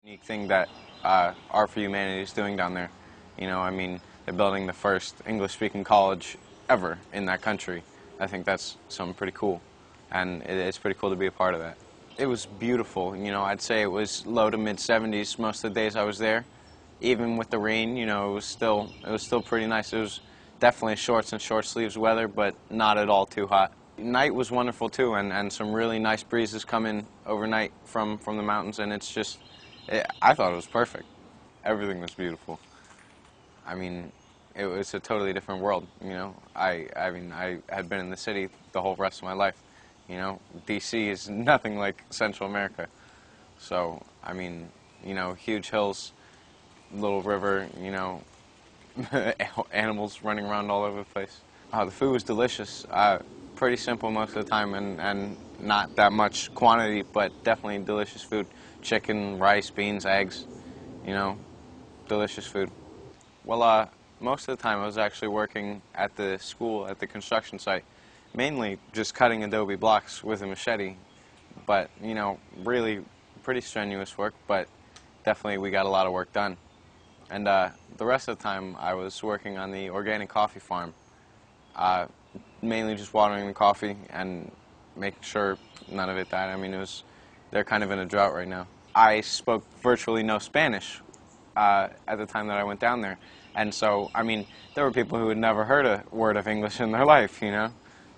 Unique thing that Art for Humanity is doing down there. You know, I mean, they're building the first English-speaking college ever in that country. I think that's something pretty cool, and it's pretty cool to be a part of that. It was beautiful. You know, I'd say it was low to mid 70s most of the days I was there. Even with the rain, you know, it was still pretty nice. It was definitely shorts and short sleeves weather, but not at all too hot. Night was wonderful too, and some really nice breezes come in overnight from the mountains, and it's just, I thought it was perfect. Everything was beautiful. I mean, it was a totally different world, you know. I mean, I had been in the city the whole rest of my life. You know, D.C. is nothing like Central America. So, I mean, you know, huge hills, little river, you know, animals running around all over the place. The food was delicious. Pretty simple most of the time, and not that much quantity, but definitely delicious food. Chicken, rice, beans, eggs, you know, delicious food. Well, most of the time I was actually working at the school, at the construction site, mainly just cutting adobe blocks with a machete, but, you know, really pretty strenuous work, but definitely we got a lot of work done. And the rest of the time I was working on the organic coffee farm, mainly just watering the coffee and making sure none of it died. I mean, they're kind of in a drought right now. I spoke virtually no Spanish at the time that I went down there. And so, I mean, there were people who had never heard a word of English in their life, you know?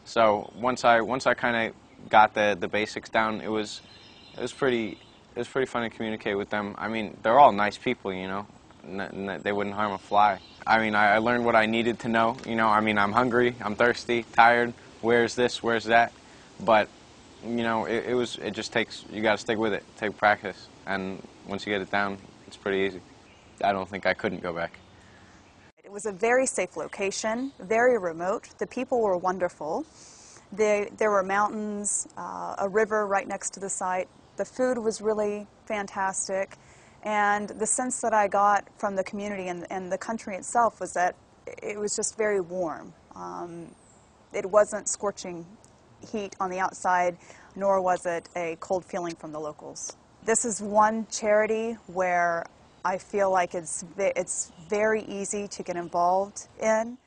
So once I kind of got the basics down, it was pretty fun to communicate with them. I mean, they're all nice people, you know? They wouldn't harm a fly. I mean, I learned what I needed to know, you know? I mean, I'm hungry, I'm thirsty, tired, where's this, where's that? But, you know, it just takes, you gotta stick with it, take practice. And once you get it down, it's pretty easy. I don't think I couldn't go back. It was a very safe location, very remote. The people were wonderful. There were mountains, a river right next to the site. The food was really fantastic. And the sense that I got from the community and the country itself was that it was just very warm. It wasn't scorching heat on the outside, nor was it a cold feeling from the locals. This is one charity where I feel like it's very easy to get involved in.